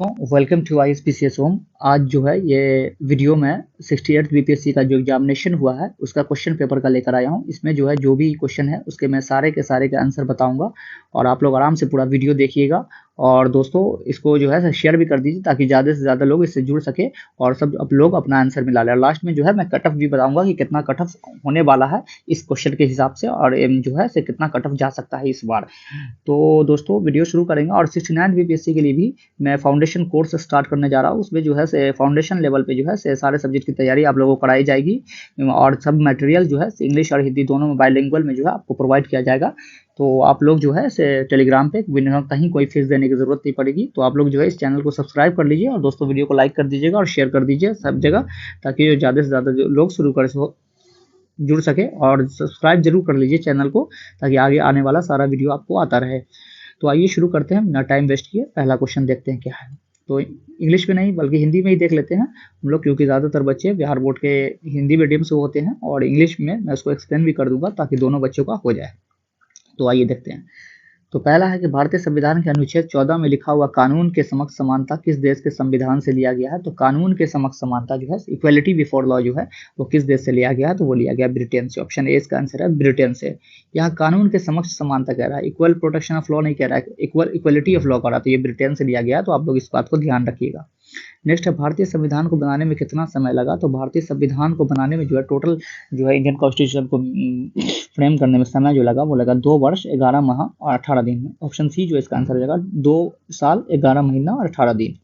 Welcome to ISPCS home. आज जो है ये वीडियो में 68th बीपीएससी का जो एग्जामिनेशन हुआ है उसका क्वेश्चन पेपर का लेकर आया हूँ। इसमें जो है जो भी क्वेश्चन है उसके मैं सारे के आंसर बताऊंगा और आप लोग आराम से पूरा वीडियो देखिएगा। और दोस्तों इसको जो है शेयर भी कर दीजिए ताकि ज़्यादा से ज़्यादा लोग इससे जुड़ सके और सब आप लोग अपना आंसर मिला लें। लास्ट में जो है मैं कट ऑफ भी बताऊंगा कि कितना कट ऑफ होने वाला है इस क्वेश्चन के हिसाब से और जो है से कितना कट ऑफ जा सकता है इस बार। तो दोस्तों वीडियो शुरू करेंगे और 69 बीपीएससी के लिए भी मैं फाउंडेशन कोर्स स्टार्ट करने जा रहा हूँ। उसमें जो है से फाउंडेशन लेवल पे जो है से सारे सब्जेक्ट की तैयारी आप लोगों को कराई जाएगी और सब मटेरियल जो है इंग्लिश और हिंदी दोनों में बाइलिंगुअल में जो है आपको प्रोवाइड किया जाएगा। तो आप लोग जो है से टेलीग्राम पे बिना कहीं कोई फीस देने की जरूरत नहीं पड़ेगी। तो आप लोग जो है इस चैनल को सब्सक्राइब कर लीजिए और दोस्तों वीडियो को लाइक कर दीजिएगा और शेयर कर दीजिए सब जगह ताकि ज़्यादा से ज़्यादा जो लोग शुरू कर जुड़ सके और सब्सक्राइब जरूर कर लीजिए चैनल को ताकि आगे आने वाला सारा वीडियो आपको आता रहे। तो आइए शुरू करते हैं बिना टाइम वेस्ट किए। पहला क्वेश्चन देखते हैं क्या है। तो इंग्लिश में नहीं बल्कि हिंदी में ही देख लेते हैं हम लोग क्योंकि ज़्यादातर बच्चे बिहार बोर्ड के हिंदी मीडियम से होते हैं और इंग्लिश में मैं उसको एक्सप्लेन भी कर दूंगा ताकि दोनों बच्चों का हो जाए। तो आइए देखते हैं। तो पहला है कि भारतीय संविधान के अनुच्छेद 14 में लिखा हुआ कानून के समक्ष समानता किस देश के संविधान से लिया गया है। तो कानून के समक्ष समानता जो है इक्वलिटी बिफोर लॉ जो है वो किस देश से लिया गया है। तो वो लिया गया ब्रिटेन से। ऑप्शन ए इसका आंसर है ब्रिटेन से। यहाँ कानून के समक्ष समानता कह रहा है, इक्वल प्रोटेक्शन ऑफ लॉ नहीं कह रहा है, इक्वलिटी ऑफ लॉ कह रहा है। तो ये ब्रिटेन से लिया गया है। तो आप लोग इस बात को ध्यान रखिएगा। नेक्स्ट है भारतीय संविधान को बनाने में कितना समय लगा। तो भारतीय संविधान को बनाने में जो है टोटल जो है इंडियन कॉन्स्टिट्यूशन को फ्रेम करने में समय जो लगा वो लगा 2 वर्ष 11 माह और 18 दिन में। ऑप्शन सी जो इसका आंसर हो जाएगा 2 साल 11 महीना और 18 दिन।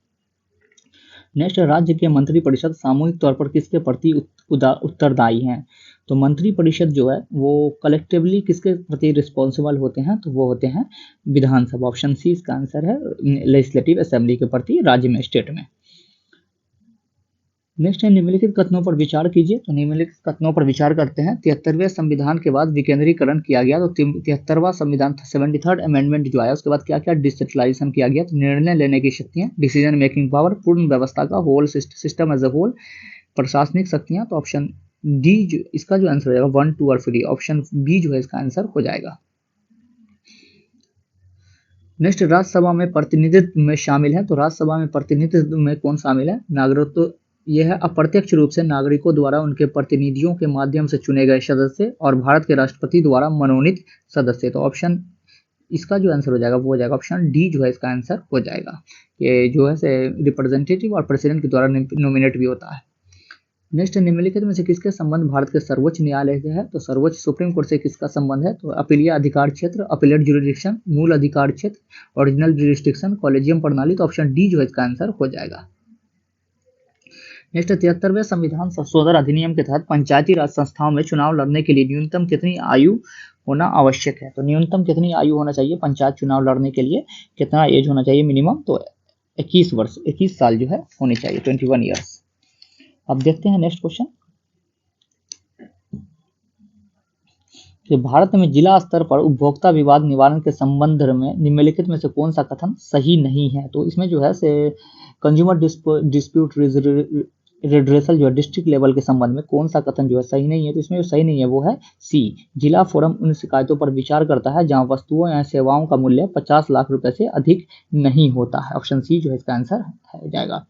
नेक्स्ट राज्य के मंत्रिपरिषद सामूहिक तौर पर किसके प्रति उत्तरदायी हैं। तो मंत्रिपरिषद जो है वो कलेक्टिवली किसके प्रति रिस्पॉन्सिबल होते हैं। तो वो होते हैं विधानसभा। ऑप्शन सी इसका आंसर है लेजिस्लेटिव असेंबली के प्रति राज्य में स्टेट में। नेक्स्ट है निम्नलिखित कथनों पर विचार कीजिए। तो निम्नलिखित कथनों पर विचार करते हैं। 73वें संविधान के बाद विकेंद्रीकरण किया गया। तो 73वां संविधान 73rd अमेंडमेंट जो आया उसके बाद क्या क्या डिसेंट्रलाइजेशन किया गया। तो निर्णय लेने की शक्तियां, डिसीजन मेकिंग पावर, पूर्ण व्यवस्था का whole system as a whole, प्रशासनिक शक्तियां। तो ऑप्शन डी जो इसका जो आंसर हो जाएगा 1, 2 और 3। ऑप्शन बी जो है इसका आंसर हो जाएगा। नेक्स्ट राज्यसभा में प्रतिनिधित्व में शामिल है। तो राज्यसभा में प्रतिनिधित्व में कौन शामिल है। नागरिकत्व यह है अप्रत्यक्ष रूप से नागरिकों द्वारा उनके प्रतिनिधियों के माध्यम से चुने गए सदस्य और भारत के राष्ट्रपति द्वारा मनोनीत सदस्य। तो ऑप्शन इसका जो आंसर हो जाएगा वो हो जाएगा ऑप्शन डी जो है इसका आंसर हो जाएगा। ये जो है से रिप्रेजेंटेटिव और प्रेसिडेंट के द्वारा नॉमिनेट भी होता है। नेक्स्ट निम्नलिखित में से किसके संबंध भारत के सर्वोच्च न्यायालय से है। तो सर्वोच्च सुप्रीम कोर्ट से किसका संबंध है। तो अपीलीय अधिकार क्षेत्र, अपीलेट जुरिडिक्शन, मूल अधिकार क्षेत्र, ओरिजिनल जुरिडिक्शन, कॉलेजियम प्रणाली। तो ऑप्शन डी जो है इसका आंसर हो जाएगा। नेक्स्ट 73वें संविधान संशोधन अधिनियम के तहत पंचायती राज संस्थाओं में चुनाव लड़ने के लिए न्यूनतम कितनी आयु होना आवश्यक है। तो न्यूनतम कितनी आयु होना चाहिए पंचायत चुनाव लड़ने के लिए, कितना एज होना चाहिए मिनिमम। तो 21 वर्ष 21 साल जो है होनी चाहिए, 21 ईयर्स। अब देखते हैं नेक्स्ट क्वेश्चन कि भारत में जिला स्तर पर उपभोक्ता विवाद निवारण के संबंध में निम्नलिखित में से कौन सा कथन सही नहीं है। तो इसमें जो है से कंज्यूमर डिस्प्यूट रिड्रेसल जो है डिस्ट्रिक्ट लेवल के संबंध में कौन सा कथन जो है सही नहीं है। तो इसमें जो सही नहीं है वो है सी, जिला फोरम उन शिकायतों पर विचार करता है जहां वस्तुओं या सेवाओं का मूल्य 50 लाख रुपए से अधिक नहीं होता है। ऑप्शन सी जो है इसका आंसर हो जाएगा।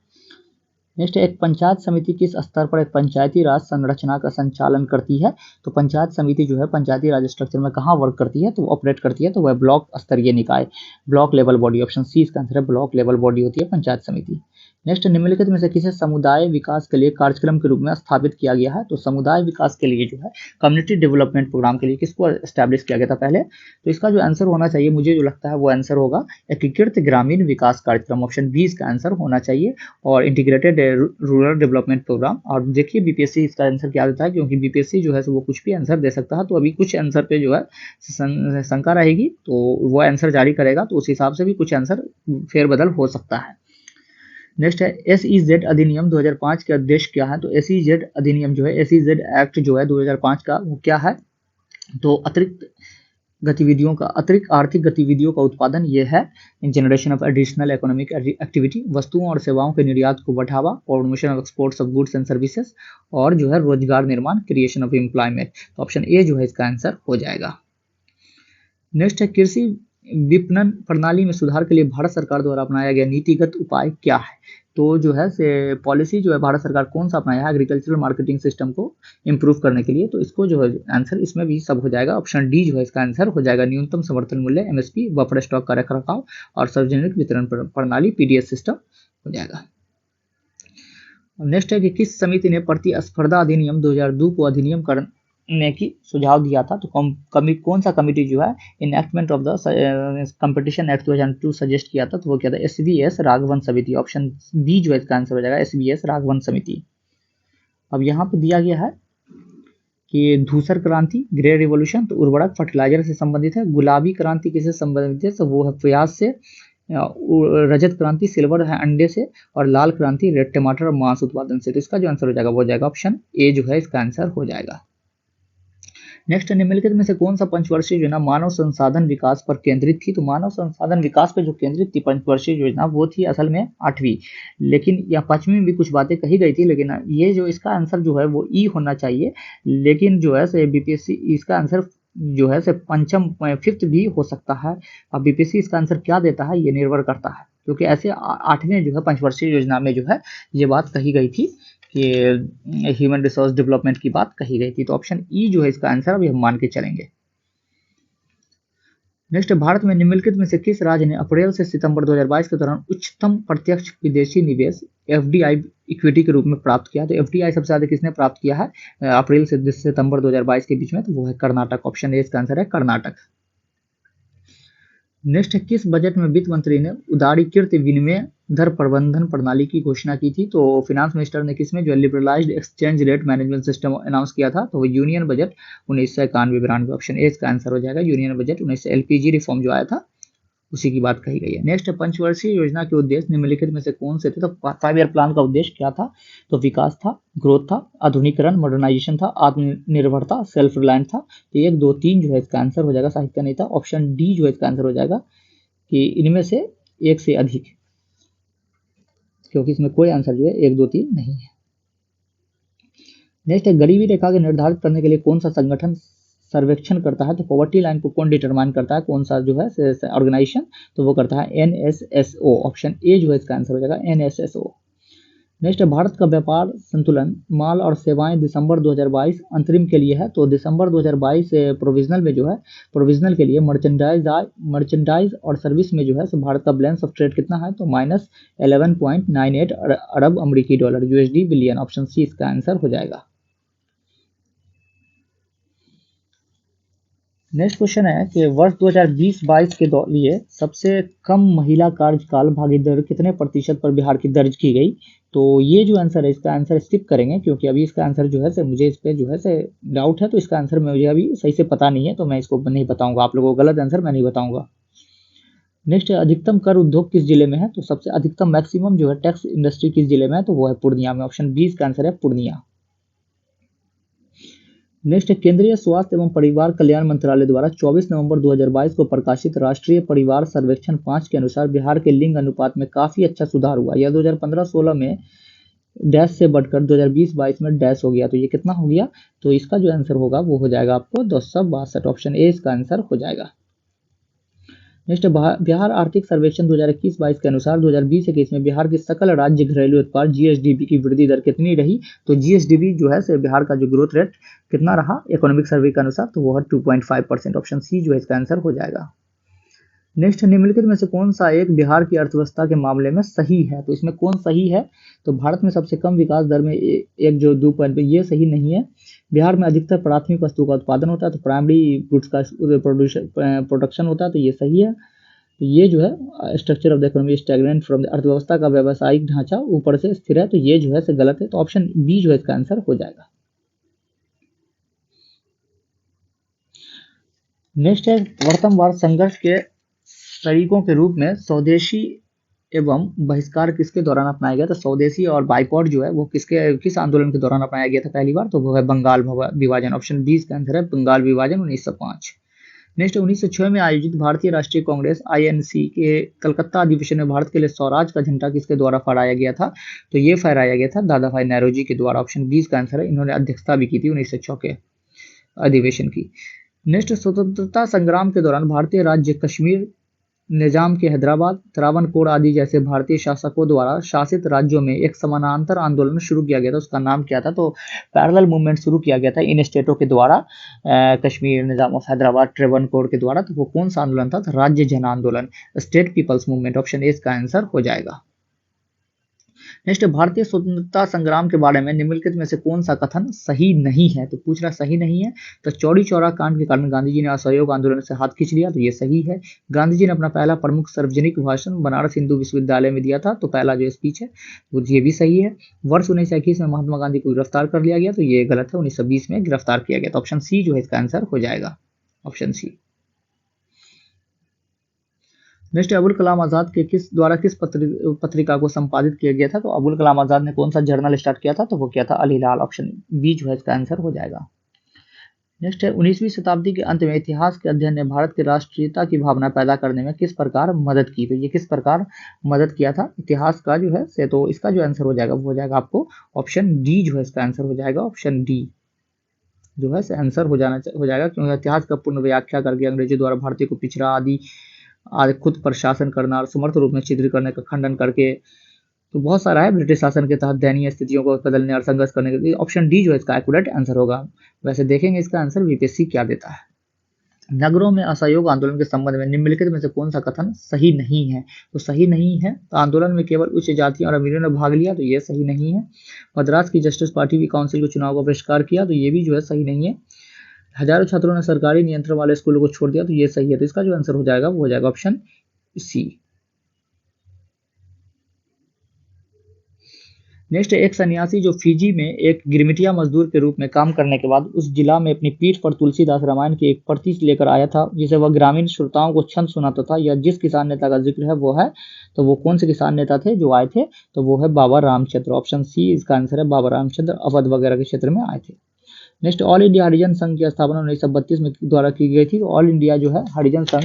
नेक्स्ट एक पंचायत समिति किस स्तर पर एक पंचायती राज संरचना का संचालन करती है। तो पंचायत समिति जो है पंचायती राज स्ट्रक्चर में कहाँ वर्क करती है। तो वो ऑपरेट करती है तो वह ब्लॉक स्तरीय निकाय, block level body. Option C इसका आंसर है ब्लॉक लेवल बॉडी होती है पंचायत समिति। नेक्स्ट निम्नलिखित में से किसे समुदाय विकास के लिए कार्यक्रम के रूप में स्थापित किया गया है। तो समुदाय विकास के लिए जो है कम्युनिटी डेवलपमेंट प्रोग्राम के लिए किसको एस्टैब्लिश किया गया था पहले। तो इसका जो आंसर होना चाहिए मुझे जो लगता है वो आंसर होगा एकीकृत ग्रामीण विकास कार्यक्रम। ऑप्शन बी इसका आंसर होना चाहिए और इंटीग्रेटेड रूरल डेवलपमेंट प्रोग्राम। और देखिए बीपीएससी इसका आंसर क्या देता है क्योंकि बीपीएससी जो है वो कुछ भी आंसर दे सकता है। तो अभी कुछ आंसर पे जो है शंका रहेगी तो वो आंसर जारी करेगा तो उस हिसाब से भी कुछ आंसर फेरबदल हो सकता है। नेक्स्ट है SEZ अधिनियम 2005 के उद्देश्य क्या है। तो SEZ अधिनियम जो है SEZ एक्ट जो है 2005 का वो क्या है। तो अतिरिक्त आर्थिक गतिविधियों का उत्पादन ये है, generation of additional economic activity, वस्तुओं और सेवाओं के निर्यात को बढ़ावा, promotion of exports of goods and services, और जो है रोजगार निर्माण, क्रिएशन ऑफ एम्प्लॉयमेंट। तो ऑप्शन ए जो है इसका आंसर हो जाएगा। नेक्स्ट है कृषि विपणन प्रणाली में सुधार के लिए भारत सरकार द्वारा अपनाया गया नीतिगत उपाय क्या है? तो जो है से पॉलिसी जो है भारत सरकार कौन सा अपनाया है एग्रीकल्चरल मार्केटिंग सिस्टम को इम्प्रूव करने के लिए? तो इसको जो है आंसर इसमें भी सब हो जाएगा। ऑप्शन डी जो है इसका आंसर हो जाएगा। न्यूनतम समर्थन मूल्य एमएसपी, बफर स्टॉक का रखरखाव और सार्वजनिक वितरण प्रणाली पीडीएस सिस्टम हो जाएगा। नेक्स्ट है कि किस समिति ने प्रतिस्पर्धा अधिनियम 2002 को अधिनियम करने की सुझाव दिया था? तो कौन सा कमिटी जो है enactment of the competition act 2002 suggest किया था? तो वो क्या था? एसबीएस राघवन समिति। ऑप्शन बी जो है इसका आंसर हो जाएगा, एसबीएस राघवन समिति। अब यहाँ पे दिया गया है कि धूसर क्रांति, ग्रे रिवोल्यूशन, तो उर्वरक फर्टिलाइजर से संबंधित है। गुलाबी क्रांति किससे संबंधित है? तो वो है प्याज से। रजत क्रांति सिल्वर है अंडे से, और लाल क्रांति रेड टमाटर और मांस उत्पादन से। तो इसका जो आंसर हो जाएगा वो हो जाएगा ऑप्शन ए जो है इसका आंसर हो जाएगा। नेक्स्ट, निम्नलिखित में से कौन सा पंचवर्षीय योजना मानव संसाधन विकास पर केंद्रित थी? तो मानव संसाधन विकास पर जो केंद्रित थी पंचवर्षीय योजना वो थी असल में 8वीं, लेकिन या 5वीं में भी कुछ बातें कही गई थी, लेकिन ये जो इसका आंसर जो है वो ई होना चाहिए, लेकिन जो है बीपीएससी इसका आंसर जो है पंचम 5th भी हो सकता है। अब बीपीएससी इसका आंसर क्या देता है ये निर्भर करता है, क्योंकि ऐसे 8वें जो है पंचवर्षीय योजना में जो है ये बात कही गई थी कि ह्यूमन रिसोर्स डेवलपमेंट की बात कही गई थी। तो ऑप्शन ई जो है इसका आंसर अभी हम मान के चलेंगे। नेक्स्ट, भारत में निम्नलिखित में से किस राज्य ने अप्रैल से सितंबर 2022 के दौरान उच्चतम प्रत्यक्ष विदेशी निवेश एफडीआई इक्विटी के रूप में प्राप्त किया? तो एफडीआई सबसे ज्यादा किसने प्राप्त किया है अप्रैल से सितंबर 2022 के बीच में? तो वो है कर्नाटक। ऑप्शन ए इसका आंसर है कर्नाटक। नेक्स्ट, किस बजट में वित्त मंत्री ने उदारीकृत विनिमय दर प्रबंधन प्रणाली की घोषणा की थी? तो फाइनेंस मिनिस्टर ने किसमें जो liberalised exchange rate management system announce किया था? तो वो यूनियन बजट 1991-92। ऑप्शन ए इसका आंसर हो जाएगा यूनियन बजट 19 एलपीजी रिफॉर्म जो आया था उसी की बात कही गई है। नेक्स्ट, पंचवर्षीय योजना के उद्देश्य निम्नलिखित में से कौन से थे? तो 5 ईयर प्लान का उद्देश्य क्या था? तो विकास था, ग्रोथ था, आधुनिकीकरण मॉडर्नाइजेशन था, आत्मनिर्भरता सेल्फ रिलायंट था। तो 1, 2, 3 जो है इसका आंसर हो जाएगा, साहित्य नहीं था। ऑप्शन डी जो है इसका आंसर हो जाएगा कि इनमें से एक से अधिक, क्योंकि इसमें कोई आंसर जो है 1, 2, 3 नहीं है। नेक्स्ट है, गरीबी रेखा के निर्धारित करने के लिए कौन सा संगठन सर्वेक्षण करता है? तो पॉवर्टी लाइन को कौन डिटरमाइन करता है, कौन सा जो है ऑर्गेनाइजेशन? तो वो करता है एनएसएसओ। ऑप्शन ए जो है इसका आंसर हो जाएगा एनएसएसओ। नेक्स्ट है, भारत का व्यापार संतुलन माल और सेवाएं दिसंबर 2022 अंतरिम के लिए है। तो दिसंबर 2022 प्रोविजनल में जो है प्रोविजनल के लिए मर्चेंडाइज और सर्विस में जो है भारत का बैलेंस ऑफ ट्रेड कितना है? तो -11.98 अरब अमेरिकी dollar USD billion. Option C इसका आंसर हो जाएगा। नेक्स्ट क्वेश्चन है कि वर्ष 2020-22 के लिए सबसे कम महिला कार्यकाल भागीदारी कितने प्रतिशत पर बिहार की दर्ज की गई? तो ये जो आंसर है इसका आंसर स्किप करेंगे, क्योंकि अभी इसका आंसर जो है मुझे इस पे जो है डाउट है, तो इसका आंसर मुझे अभी सही से पता नहीं है, तो मैं इसको नहीं बताऊंगा। आप लोगों को गलत आंसर मैं नहीं बताऊंगा। नेक्स्ट, अधिकतम कर उद्योग किस जिले में है? तो सबसे अधिकतम मैक्सिमम जो है टैक्स इंडस्ट्री किस जिले में है? तो वो है पूर्णिया में। ऑप्शन बी इसका आंसर है पूर्णिया। नेक्स्ट, केंद्रीय स्वास्थ्य एवं परिवार कल्याण मंत्रालय द्वारा 24 नवंबर 2022 को प्रकाशित राष्ट्रीय परिवार सर्वेक्षण 5 के अनुसार बिहार के लिंग अनुपात में काफी अच्छा सुधार हुआ। यह 2015-16 में डैश से बढ़कर 2020-22 में डैश हो गया। तो ये कितना हो गया? तो इसका जो आंसर होगा वो हो जाएगा आपको 262। ऑप्शन ए इसका आंसर हो जाएगा। नेक्स्ट, बिहार आर्थिक सर्वेक्षण 2021-22 के अनुसार 2020-21 में बिहार की सकल राज्य घरेलू उत्पाद जीएसडीपी की वृद्धि दर कितनी रही? तो जीएसडीपी जो है बिहार का जो ग्रोथ रेट कितना रहा इकोनॉमिक सर्वे के अनुसार? तो वो है 2.5%। ऑप्शन सी जो है इसका आंसर हो जाएगा। नेक्स्ट, निम्नलिखित में से कौन सा एक बिहार की अर्थव्यवस्था के मामले में सही है? तो इसमें कौन सही है? तो भारत में सबसे कम विकास दर में एक जो 2 पॉइंट पे ये सही नहीं है। बिहार में अधिकतर प्राथमिक वस्तु का उत्पादन होता है, तो प्राइमरी गुड्स का प्रोडक्शन होता है, तो ये सही है। तो ये जो है structure of the economy stagnant from the अर्थव्यवस्था का व्यावसायिक ढांचा ऊपर से स्थिर है, तो ये जो है गलत है। तो ऑप्शन बी जो है इसका आंसर हो जाएगा। नेक्स्ट है, वर्तमान संघर्ष के तरीकों के रूप में स्वदेशी एवं बहिष्कार किसके दौरान अपनाया गया? तो स्वदेशी और बाइकॉट जो है वो किस आंदोलन के दौरान अपनाया गया था पहली बार? तो वो है बंगाल विभाजन। ऑप्शन बी इसका आंसर है बंगाल विभाजन 1905। नेक्स्ट, 1906 में आयोजित भारतीय राष्ट्रीय कांग्रेस आईएनसी के कलकत्ता अधिवेशन में भारत के लिए स्वराज का झंडा किसके द्वारा फहराया गया था? तो ये फहराया गया था दादा भाई नेहरू के द्वारा। ऑप्शन बी इसका आंसर है। इन्होंने अध्यक्षता भी की थी 1906 के अधिवेशन की। नेक्स्ट, स्वतंत्रता संग्राम के दौरान भारतीय राज्य कश्मीर निजाम के हैदराबाद, त्रावणकोर आदि जैसे भारतीय शासकों द्वारा शासित राज्यों में एक समानांतर आंदोलन शुरू किया गया था, उसका नाम क्या था? तो पैरेलल मूवमेंट शुरू किया गया था इन स्टेटों के द्वारा, कश्मीर, निजाम ऑफ हैदराबाद, ट्रेवनकोर के द्वारा। तो वो कौन सा आंदोलन था? तो राज्य जन आंदोलन, state people's movement. Option A इसका आंसर हो जाएगा। नेक्स्ट, भारतीय स्वतंत्रता संग्राम के बारे में निम्नलिखित में से कौन सा कथन सही नहीं है? तो पूछ रहा सही नहीं है। तो चौरी चौरा कांड के कारण गांधी जी ने असहयोग आंदोलन से हाथ खींच लिया, तो ये सही है। गांधी जी ने अपना पहला प्रमुख सार्वजनिक भाषण बनारस हिंदू विश्वविद्यालय में दिया था, तो पहला जो स्पीच है वो ये भी सही है। वर्ष 1921 में महात्मा गांधी को गिरफ्तार कर लिया गया, तो ये गलत है, 1920 में गिरफ्तार किया गया। तो ऑप्शन सी जो है इसका आंसर हो जाएगा, option C. Next, Abul Kalam Azad के किस पत्रिका को संपादित किया गया था? तो अबुल कलाम आजाद ने कौन सा जर्नल स्टार्ट किया था? तो वो किया था अल हिलाल। ऑप्शन बी जो है इसका आंसर हो जाएगा। नेक्स्ट है, 19वीं शताब्दी के अंत में इतिहास के अध्ययन ने भारत की राष्ट्रीयता की भावना पैदा करने में किस प्रकार मदद की? तो ये किस प्रकार मदद किया था इतिहास का जो है से? तो इसका जो आंसर हो जाएगा वो हो जाएगा आपको ऑप्शन डी जो है इसका आंसर हो जाएगा, ऑप्शन डी जो है आंसर हो जाएगा, क्योंकि इतिहास का पूर्ण व्याख्या करके अंग्रेजों द्वारा भारतीय को पिछड़ा आदि खुद पर शासन करना और समर्थ रूप में चित्रित करने का खंडन करके, तो बहुत सारा है ब्रिटिश शासन के तहत दयनीय स्थितियों को बदलने और संघर्ष करने के लिए। ऑप्शन डी जो है इसका एक्यूरेट आंसर होगा। वैसे देखेंगे इसका आंसर बीपीएससी क्या देता है। नगरों में असहयोग आंदोलन के संबंध में निम्नलिखित में से कौन सा कथन सही नहीं है? तो सही नहीं है, तो आंदोलन में केवल उच्च जातियों और अमीरों ने भाग लिया, तो ये सही नहीं है। मद्रास की जस्टिस पार्टी भी काउंसिल के चुनाव का बहिष्कार किया, तो ये भी जो है सही नहीं है। हजारों छात्रों ने सरकारी नियंत्रण वाले स्कूलों को छोड़ दिया, तो ये सही है। तो इसका जो आंसर हो जाएगा वो हो जाएगा ऑप्शन सी। नेक्स्ट, एक सन्यासी जो फिजी में एक गिरमिटिया मजदूर के रूप में काम करने के बाद उस जिला में अपनी पीठ पर तुलसीदास रामायण की एक प्रति लेकर आया था, जिसे वह ग्रामीण श्रोताओं को छंद सुनाता था। या जिस किसान नेता का जिक्र है वो है, तो वो कौन से किसान नेता थे जो आए थे? तो वो है बाबा रामचंद्र। ऑप्शन सी इसका आंसर है, बाबा रामचंद्र अवध वगैरह के क्षेत्र में आए थे। नेक्स्ट, ऑल इंडिया हरिजन संघ की स्थापना 1932 में द्वारा की गई थी। ऑल इंडिया जो है हरिजन संघ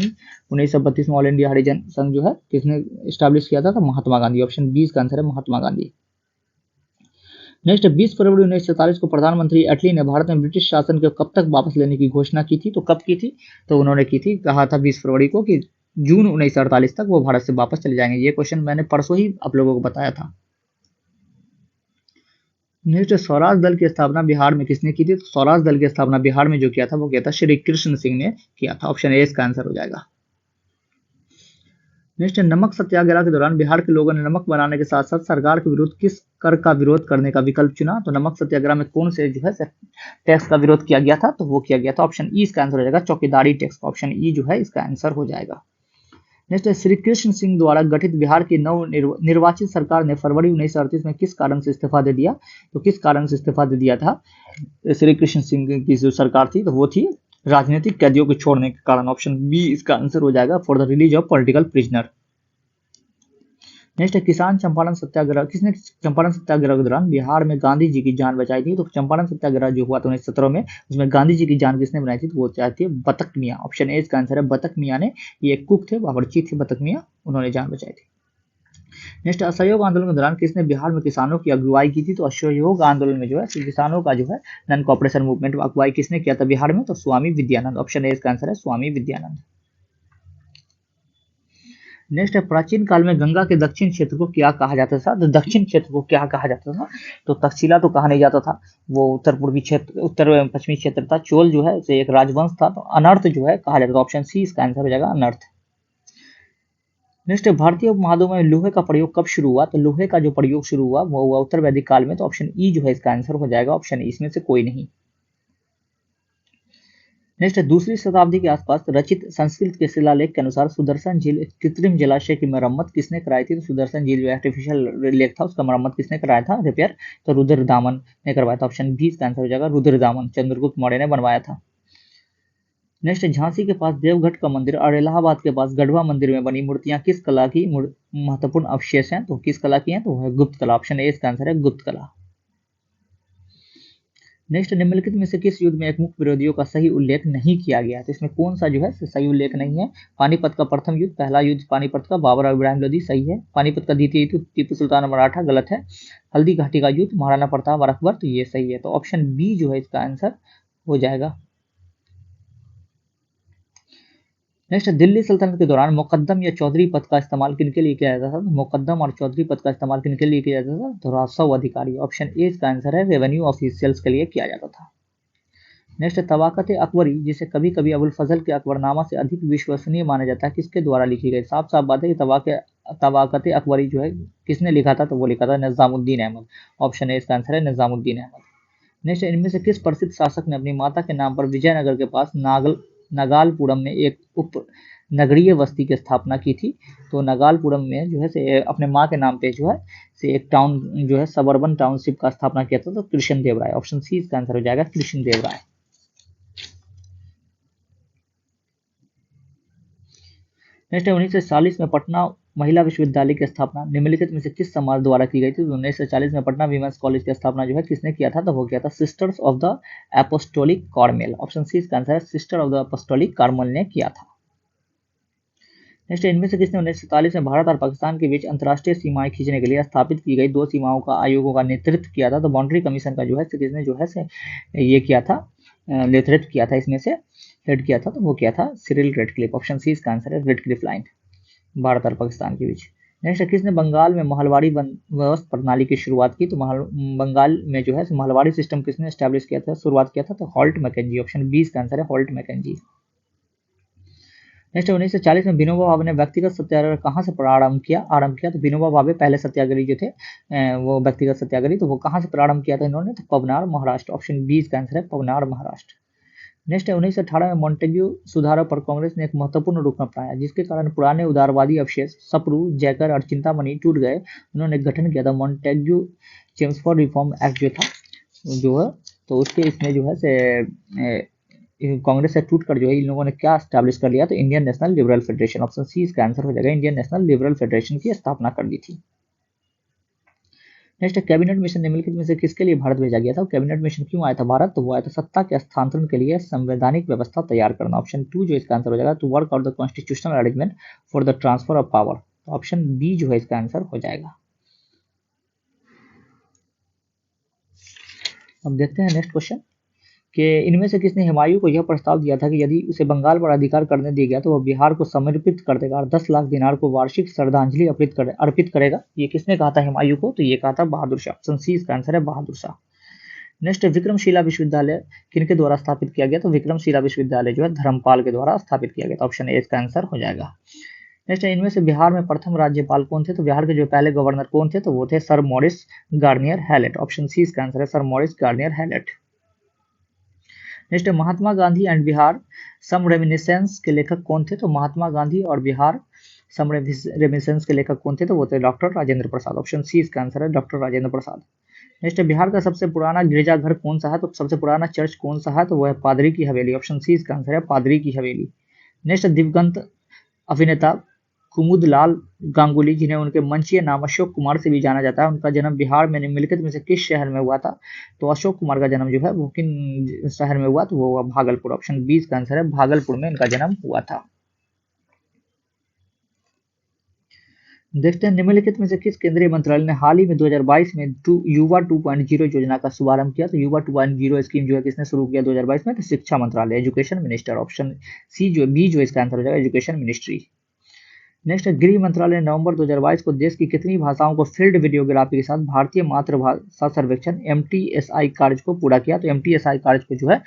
1932 में ऑल इंडिया हरिजन संघ जो है किसने स्टैब्लिश किया था? तो महात्मा गांधी। ऑप्शन बी इसका आंसर है, महात्मा गांधी। नेक्स्ट, 20 फरवरी 1947 को प्रधानमंत्री एटली ने भारत में ब्रिटिश शासन को कब तक वापस लेने की घोषणा की थी? तो कब की थी? तो उन्होंने की थी, कहा था 20 फरवरी को कि जून 1948 तक वो भारत से वापस चले जाएंगे। ये क्वेश्चन मैंने परसों ही आप लोगों को बताया था। नेक्स्ट, स्वराज दल की स्थापना बिहार में किसने की थी? तो स्वराज दल की स्थापना बिहार में जो किया था वो किया था श्री कृष्ण सिंह ने किया था। ऑप्शन ए इसका आंसर हो जाएगा। नेक्स्ट, नमक सत्याग्रह के दौरान बिहार के लोगों ने नमक बनाने के साथ साथ सरकार के विरुद्ध किस कर का विरोध करने का विकल्प चुना? तो नमक सत्याग्रह में कौन से जो है टैक्स का विरोध किया गया था? तो वो किया गया था ऑप्शन ई इसका आंसर हो जाएगा, चौकीदारी टैक्स। ऑप्शन ई जो है इसका आंसर हो जाएगा। नेक्स्ट, श्री कृष्ण सिंह द्वारा गठित बिहार की नव निर्वाचित सरकार ने फरवरी 1938 में किस कारण से इस्तीफा दे दिया? तो किस कारण से इस्तीफा दे दिया था श्री कृष्ण सिंह की जो सरकार थी? तो वो थी राजनीतिक कैदियों को छोड़ने के कारण। ऑप्शन बी इसका आंसर हो जाएगा, for the release of political prisoner. Next, किसान चंपारण सत्याग्रह, किसने चंपारण सत्याग्रह के दौरान बिहार में गांधी जी की जान बचाई थी? तो चंपारण सत्याग्रह जो हुआ था 1917 में, उसमें गांधी जी की जान किसने बनाई थी? तो वो चाहती है बतक मियाँ। ऑप्शन ए इसका आंसर है, बतक मियाँ ने। ये एक कुक थे, बावर्ची थे बतक मियाँ, उन्होंने जान बचाई थी। नेक्स्ट, असहयोग आंदोलन के दौरान किसने बिहार में किसानों की अगुवाई की थी? तो असहयोग आंदोलन में जो है किसानों का जो है नॉन कॉपरेशन मूवमेंट अगुवाई किसने किया था बिहार में? तो स्वामी विद्यानंद। ऑप्शन ए इसका आंसर है, स्वामी विद्यानंद। नेक्स्ट है, प्राचीन काल में गंगा के दक्षिण क्षेत्र को क्या कहा जाता था? तो दक्षिण क्षेत्र को क्या कहा जाता था? तो तक्षशिला तो कहा नहीं जाता था, वो उत्तर पूर्वी क्षेत्र, उत्तर पश्चिमी क्षेत्र था। चोल जो है उसे एक राजवंश था, तो अनर्थ जो है कहा जाता था। ऑप्शन सी इसका आंसर हो जाएगा, अनर्थ। नेक्स्ट, भारतीय उपमहाद्वीप में लोहे का प्रयोग कब शुरू हुआ? तो लोहे का जो प्रयोग शुरू हुआ वो हुआ उत्तर वैदिक काल में। तो ऑप्शन ई जो है इसका आंसर हो जाएगा, ऑप्शन इसमें से कोई नहीं। नेक्स्ट, दूसरी शताब्दी के आसपास रचित संस्कृत के शिलालेख के अनुसार सुदर्शन झील कृत्रिम जलाशय की मरम्मत किसने कराई थी? तो सुदर्शन झील जो आर्टिफिशियल लेक था उसका मरम्मत किसने कराया था, रिपेयर? तो रुद्रदामन ने करवाया था। ऑप्शन बी इसका आंसर हो जाएगा, रुद्रदामन, चंद्रगुप्त मौर्य ने बनवाया था। नेक्स्ट, झांसी के पास देवघट का मंदिर और इलाहाबाद के पास गढ़वा मंदिर में बनी मूर्तियां किस कला की महत्वपूर्ण अवशेष हैं? तो किस कला की हैं? तो है गुप्त कला। ऑप्शन ए इसका आंसर है, गुप्त कला। नेक्स्ट, निम्नलिखित में से किस युद्ध में एक मुख्य विरोधियों का सही उल्लेख नहीं किया गया? तो इसमें कौन सा जो है सही उल्लेख नहीं है? पानीपत का प्रथम युद्ध, पहला युद्ध पानीपत का बाबर और इब्राहिम लोदी, सही है। पानीपत का द्वितीय युद्ध टीपू सुल्तान मराठा, गलत है। हल्दी घाटी का युद्ध महाराणा प्रताप और अकबर, तो ये सही है। तो ऑप्शन बी जो है इसका आंसर हो जाएगा। नेक्स्ट, दिल्ली सल्तनत के दौरान मुकद्दम या चौधरी पद का इस्तेमाल किनके लिए किया जाता था? तो मुकद्दम और चौधरी पद का इस्तेमाल किनके लिए किया जाता था? तो राजस्व अधिकारी। ऑप्शन ए इसका आंसर है, रेवेन्यू ऑफिशियल्स के लिए किया जाता था। नेक्स्ट, तवाकत अकबरी जिसे कभी कभी अबुल फजल के अकबरनामा से अधिक विश्वसनीय माना जाता है, किसके द्वारा लिखी गई? साफ साफ बात है कि तवाकत अकबरी जो है किसने लिखा था? तो वो लिखा था निजामुद्दीन अहमद। ऑप्शन ए इसका आंसर है, निजामुद्दीन अहमद। नेक्स्ट, इनमें से किस प्रसिद्ध शासक ने अपनी माता के नाम पर विजयनगर के पास नगालपुरम में एक उप नगरीय बस्ती की स्थापना की थी? तो नगालपुरम में जो है से अपने माँ के नाम पे जो है से एक टाउन जो है सबर्बन टाउनशिप का स्थापना किया था, तो कृष्ण देव राय। ऑप्शन सी इसका आंसर हो जाएगा, कृष्ण देव राय। नेक्स्ट है, 1940 में पटना महिला विश्वविद्यालय की स्थापना निम्नलिखित में से किस समाज द्वारा की गई थी? तो 1940 में पटना वीमेंस कॉलेज की स्थापना जो है किसने किया था? तो वो किया था sisters of the apostolic Carmel. Option C इसका आंसर है, sister of the apostolic Carmel ने किया था। नेक्स्ट, इनमें से किसने 1947 में भारत और पाकिस्तान के बीच अंतर्राष्ट्रीय सीमाएं खींचने के लिए स्थापित की गई दो सीमाओं का आयोगों का नेतृत्व किया था? तो बाउंड्री कमीशन का जो है किसने जो है से ये किया था, नेतृत्व किया था, इसमें से हेड किया था, तो वो किया था सिरिल रेडक्लिफ। ऑप्शन सी इसका आंसर है, रेडक्लिफ लाइन, भारत और पाकिस्तान के बीच। नेक्स्ट, किसने बंगाल में महलवाड़ी व्यवस्था प्रणाली की शुरुआत की? तो बंगाल में जो है महलवाड़ी सिस्टम किसने स्टैब्लिश किया था, शुरुआत किया था? तो हॉल्ट मैकेंजी। ऑप्शन बी इसका आंसर है, हॉल्ट मैकेंजी। नेक्स्ट, 1940 में विनोबा भावे ने व्यक्तिगत सत्याग्रह कहाँ से आरंभ किया? तो विनोबा भावे पहले सत्याग्रही जो थे वो व्यक्तिगत सत्याग्रही, तो वो कहाँ से प्रारंभ किया था इन्होंने? तो पवनार, महाराष्ट्र। ऑप्शन बी इसका आंसर है, पवनार, महाराष्ट्र। नेक्स्ट है, 1918 में मॉन्टेग्यू सुधारों पर कांग्रेस ने एक महत्वपूर्ण रुख अपनाया, जिसके कारण पुराने उदारवादी अवशेष सप्रू, जयकर और चिंतामणि टूट गए। उन्होंने गठन किया था मॉन्टेग्यू चेम्सफोर्ड रिफॉर्म एक्ट जो था, जो है तो उसके इसमें जो है से कांग्रेस से टूट कर जो है इन लोगों ने क्या स्टैब्लिश कर लिया? तो Indian national liberal federation. Option C इसका आंसर हो जाएगा, इंडियन नेशनल लिबरल फेडरेशन की स्थापना कर दी थी। नेक्स्ट, कैबिनेट मिशन निम्नलिखित में से किसके लिए भारत भेजा गया था? कैबिनेट मिशन क्यों आया था भारत? तो वो आया था सत्ता के हस्तांतरण के लिए संवैधानिक व्यवस्था तैयार करना। ऑप्शन टू जो इसका आंसर हो जाएगा, to work out the constitutional arrangement for the transfer of power. Option B जो है इसका आंसर हो जाएगा। अब देखते हैं नेक्स्ट क्वेश्चन कि इनमें से किसने हुमायूं को यह प्रस्ताव दिया था कि यदि उसे बंगाल पर अधिकार करने दिया गया तो वह बिहार को समर्पित कर देगा और 10 लाख दिनार को वार्षिक श्रद्धांजलि अर्पित करेगा? ये किसने कहा था हुमायूं को? तो ये कहा था बहादुर शाह। ऑप्शन सी इसका आंसर है, बहादुर शाह। नेक्स्ट, विक्रमशिला विश्वविद्यालय किनके द्वारा स्थापित किया गया? तो विक्रमशिला विश्वविद्यालय जो है धर्मपाल के द्वारा स्थापित किया गया था। ऑप्शन ए इसका आंसर हो जाएगा। नेक्स्ट, इनमें से बिहार में प्रथम राज्यपाल कौन थे? तो बिहार के जो पहले गवर्नर कौन थे? तो वो थे sir Maurice Garnier Hallett. Option C इसका आंसर है, sir Maurice Garnier Hallett. Next, Mahatma Gandhi and Bihar some reminiscence के लेखक कौन थे? तो महात्मा गांधी और बिहार सम रेमिनिसेंस के लेखक कौन थे? तो वो थे doctor Rajendra Prasad. Option C इसका आंसर है, डॉक्टर राजेंद्र प्रसाद। नेक्स्ट, बिहार का सबसे पुराना गिरजाघर कौन सा है? तो सबसे पुराना चर्च कौन सा है? तो वो है पादरी की हवेली। ऑप्शन सी इसका आंसर है, पादरी की हवेली। नेक्स्ट, दिवंगत अभिनेता कुमुदलाल गांगुली, जिन्हें उनके मंचीय नाम अशोक कुमार से भी जाना जाता है, उनका जन्म बिहार में निम्नलिखित में से किस शहर में हुआ था? तो अशोक कुमार का जन्म जो है वो किन शहर में हुआ? तो वो हुआ भागलपुर। ऑप्शन बी का आंसर है, भागलपुर में इनका जन्म हुआ था। देखते हैं निम्नलिखित में से किस केंद्रीय मंत्रालय ने हाल ही में 2022 में युवा 2.0 योजना का शुभारंभ किया? तो युवा 2.0 स्कीम जो है किसने शुरू किया 2022 में? तो शिक्षा मंत्रालय, एजुकेशन मिनिस्टर। ऑप्शन सी जो बी जो इसका आंसर हो जाएगा, एजुकेशन मिनिस्ट्री। नेक्स्ट, गृह मंत्रालय ने नवंबर 2022 को देश की कितनी भाषाओं को फील्ड वीडियोग्राफी के साथ भारतीय मातृभाषा सर्वेक्षण MTSI कार्य को पूरा किया? तो MTSI कार्य को जो है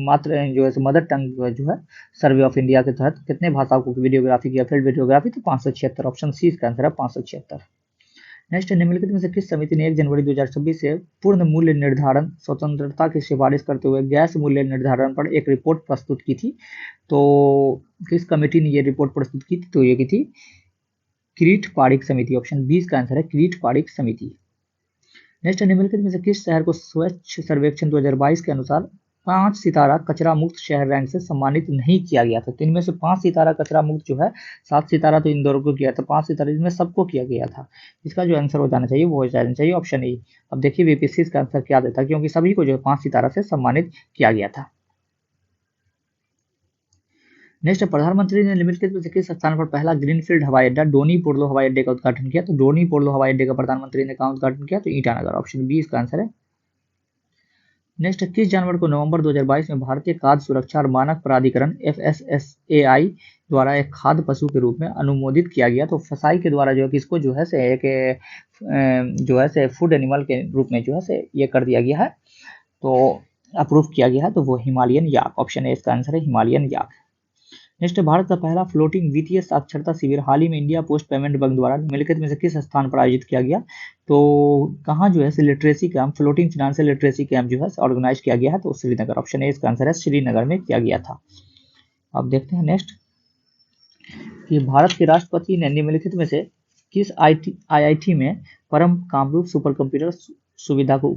मात्र जो है मदर टंग जो है सर्वे ऑफ इंडिया के तहत कितने भाषाओं को वीडियोग्राफी किया, फील्ड वीडियोग्राफी? तो 576। ऑप्शन सी इसका आंसर है, 576। नेक्स्ट, निम्नलिखित में से किस समिति ने 1 जनवरी 2026 से पूर्ण मूल्य निर्धारण स्वतंत्रता की सिफारिश करते हुए गैस मूल्य निर्धारण पर एक रिपोर्ट प्रस्तुत की थी? तो किस कमेटी ने ये रिपोर्ट प्रस्तुत की थी? तो ये की थी किरीट पारिक समिति। ऑप्शन 20 का आंसर है, किरीट पारिक समिति। नेक्स्ट, निम्नलिखित में से किस शहर को स्वच्छ सर्वेक्षण 2022 के अनुसार 5 सितारा कचरा मुक्त शहर रैंक से सम्मानित नहीं किया गया था? तो इनमें से 5 सितारा कचरा मुक्त जो है, 7 सितारा तो इंदौर को किया था, 5 सितारा इसमें सबको किया गया था। इसका जो आंसर हो जाना चाहिए वो हो जाना चाहिए ऑप्शन ए। अब देखिए बीपीएससी इसका आंसर क्या देता है, क्योंकि सभी को जो है 5 सितारा से सम्मानित किया गया था। नेक्स्ट, प्रधानमंत्री ने निम्नलिखित में से किस स्थान पर पहला ग्रीनफील्ड हवाई अड्डा डोनी पोर्लो हवाई अड्डे का उद्घाटन किया? तो डोनी पोर्लो हवाई अड्डे का प्रधानमंत्री ने कहा उद्घाटन किया? तो ईटानगर। ऑप्शन बी इसका आंसर है। नेक्स्ट, किस जानवर को नवंबर 2022 में भारतीय खाद्य सुरक्षा और मानक प्राधिकरण FSSAI द्वारा एक खाद्य पशु के रूप में अनुमोदित किया गया? तो फसाई के द्वारा जो है किसको जो है से एक जो है से फूड एनिमल के रूप में जो है से ये कर दिया गया है, तो अप्रूव किया गया है, तो वो हिमालयन याक, ऑप्शन ए इसका आंसर है हिमालयन याक। नेक्स्ट, भारत का पहला फ्लोटिंग वित्तीय साक्षरता शिविर हाल ही में इंडिया पोस्ट पेमेंट बैंक द्वारा निम्नलिखित में से किस स्थान पर आयोजित किया गया? तो कहाँ जो है literacy camp, floating financial literacy camp जो है ऑर्गेनाइज किया गया है? तो श्रीनगर, ऑप्शन ए इसका आंसर है श्रीनगर में किया गया था। अब देखते हैं नेक्स्ट कि भारत के राष्ट्रपति ने निम्नलिखित में से किस IIT में परम कामरूप सुपर कंप्यूटर सुविधा को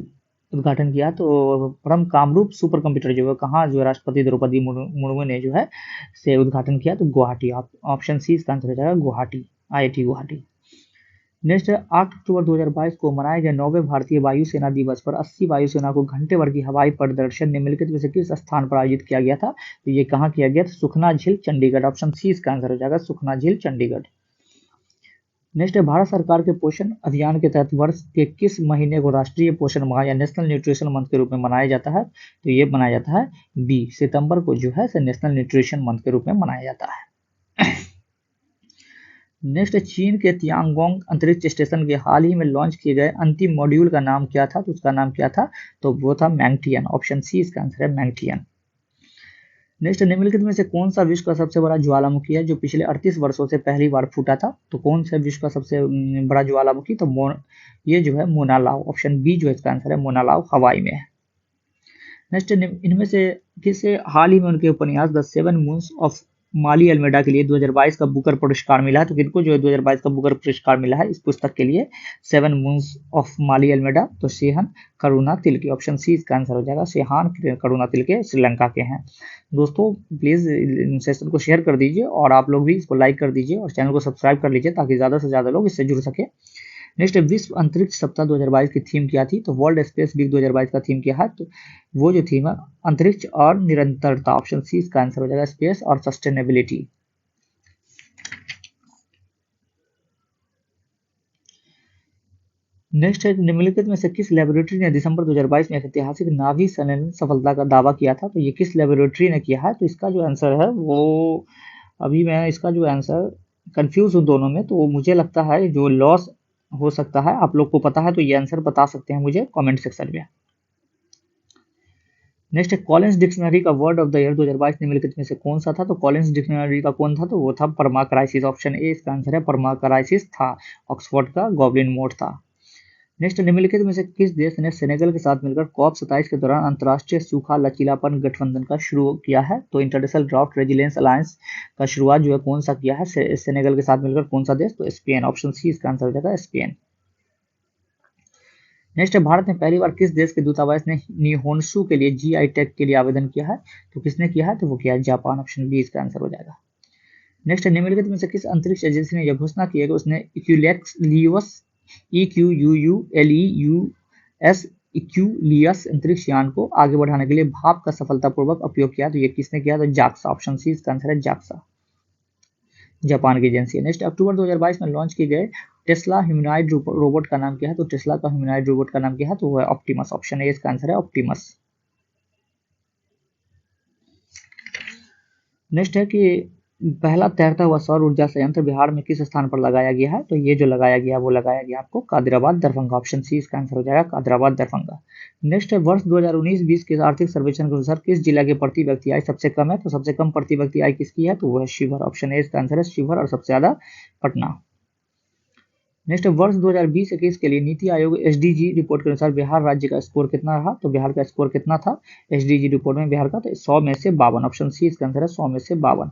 उद्घाटन किया? तो परम कामरूप सुपर कंप्यूटर जो है कहाँ जो है राष्ट्रपति द्रौपदी मुर्मू ने जो है से उद्घाटन किया? तो गुवाहाटी, ऑप्शन सी इसका आंसर हो जाएगा गुवाहाटी, IIT गुवाहाटी। नेक्स्ट, 8 अक्टूबर 2022 को मनाए गए 9वें भारतीय वायुसेना दिवस पर 80 वायुसेना को घंटे भर की हवाई प्रदर्शन निम्नलिखित में से किस स्थान पर आयोजित किया गया था? तो ये कहाँ किया गया था? सुखना झील, चंडीगढ़, ऑप्शन सी इसका आंसर हो जाएगा सुखना झील, चंडीगढ़। नेक्स्ट, भारत सरकार के पोषण अभियान के तहत वर्ष के किस महीने को राष्ट्रीय पोषण माह या नेशनल न्यूट्रिशन मंथ के रूप में मनाया जाता है? तो ये मनाया जाता है बी, सितंबर को जो है नेशनल न्यूट्रिशन मंथ के रूप में मनाया जाता है। नेक्स्ट, चीन के तियांगोंग अंतरिक्ष स्टेशन के हाल ही में लॉन्च किए गए अंतिम मॉड्यूल का नाम क्या था? तो उसका नाम क्या था? तो वो था मैंगटियन, ऑप्शन सी इसका आंसर है मैंगटियन। नेक्स्ट, निम्नलिखित में से कौन सा विश्व का सबसे बड़ा ज्वालामुखी है जो पिछले 38 वर्षों से पहली बार फूटा था? तो कौन सा विश्व का सबसे बड़ा ज्वालामुखी? तो ये जो है मोनालाव, ऑप्शन बी जो इसका आंसर है मोनालाव, हवाई में है। नेक्स्ट, इनमें से किसे हाल ही में उनके उपन्यास the 7 moons of Maali Almeida के लिए 2022 का बुकर पुरस्कार मिला है? तो किनको जो है 2022 का बुकर पुरस्कार मिला है इस पुस्तक के लिए? 7 मून्स ऑफ माली अल्मेडा, तो सेहन करुणा तिलके, ऑप्शन सी इसका आंसर हो जाएगा सेहान करुणा तिलके, श्रीलंका के हैं। दोस्तों प्लीज सेशन को शेयर कर दीजिए और आप लोग भी इसको लाइक कर दीजिए और चैनल को सब्सक्राइब कर लीजिए ताकि ज्यादा से ज्यादा लोग इससे जुड़ सके। नेक्स्ट, विश्व अंतरिक्ष सप्ताह 2022 की थीम क्या थी? तो वर्ल्ड स्पेस वीक 2022 का थीम क्या है? तो वो जो थीम है अंतरिक्ष और निरंतरता, ऑप्शन सी इसका आंसर हो जाएगा स्पेस और सस्टेनेबिलिटी। नेक्स्ट है, निम्नलिखित में से किस लेबोरेटरी ने दिसंबर 2022 में एक ऐतिहासिक नाभी संयंत्र सफलता का दावा किया था? तो ये किस लेबोरेटरी ने किया है? तो इसका जो आंसर है वो अभी मैं इसका जो आंसर कंफ्यूज हूँ दोनों में, तो मुझे लगता है जो लॉस हो सकता है, आप लोग को पता है तो ये आंसर बता सकते हैं मुझे कमेंट सेक्शन में। नेक्स्ट, कॉलिंस डिक्शनरी का वर्ड ऑफ द ईयर 2022 निम्नलिखित में से कौन सा था? तो कॉलिंस डिक्शनरी का कौन था? तो वो था परमाक्राइसिस, ऑप्शन ए इसका आंसर है परमाक्राइसिस था, ऑक्सफोर्ड का गॉबलिन मोड था। नेक्स्ट, निम्नलिखित में से किस देश ने सेनेगल के साथ मिलकर COP27 के दौरान अंतर्राष्ट्रीय सूखा लचीलापन गठबंधन का शुरू किया है? तो इंटरनेशनल ड्राफ्ट रेजिलियंस अलायंस का शुरुआत जो है कौन सा किया है सेनेगल के साथ मिलकर? कौन सा देश? तो स्पेन, ऑप्शन सी इसका आंसर हो जाएगा स्पेन। नेक्स्ट, भारत में पहली बार किस देश के दूतावास ने निहोन्सू के लिए GI टैग के लिए आवेदन किया है? तो किसने किया है? तो वो किया है जापान, ऑप्शन बी इसका आंसर हो जाएगा। नेक्स्ट, निम्नलिखित में से किस अंतरिक्ष एजेंसी ने यह घोषणा की है कि उसने इक्यूलेक्स EQUULEUS इक्यूलियस अंतरिक्ष यान को आगे बढ़ाने के लिए भाप का सफलतापूर्वक उपयोग किया? तो ये किसने किया? तो जाक्सा, ऑप्शन सी इसका आंसर है जाक्सा, जापान की एजेंसी है। नेक्स्ट, अक्टूबर 2022 में लॉन्च किए गए टेस्ला ह्यूमनॉइड रोबोट का नाम क्या है? तो टेस्ला का ह्यूमनॉइड रोबोट का नाम क्या है? तो वो है ऑप्टिमस, ऑप्शन ए इसका आंसर है ऑप्टिमस। नेक्स्ट है कि पहला तैरता हुआ सौर ऊर्जा संयंत्र बिहार में किस स्थान पर लगाया गया है? तो ये जो लगाया गया वो लगाया गया आपको कादिराबाद दरभंगा, ऑप्शन सी इसका आंसर हो जाएगा कादिराबाद दरभंगा। नेक्स्ट है, वर्ष 2019-20 के आर्थिक सर्वेक्षण के अनुसार किस जिला के प्रति व्यक्ति आय सबसे कम है? तो सबसे कम प्रति व्यक्ति आय किसकी है? तो वो है शिवहर, ऑप्शन ए इसका आंसर है शिवहर, और सबसे ज्यादा पटना। नेक्स्ट, वर्ष 2020-21 के लिए नीति आयोग SDG रिपोर्ट के अनुसार बिहार राज्य का स्कोर कितना रहा? तो बिहार का स्कोर कितना था SDG रिपोर्ट में बिहार का? तो 100 में से 52, ऑप्शन सी इसका आंसर है 100 में से 52।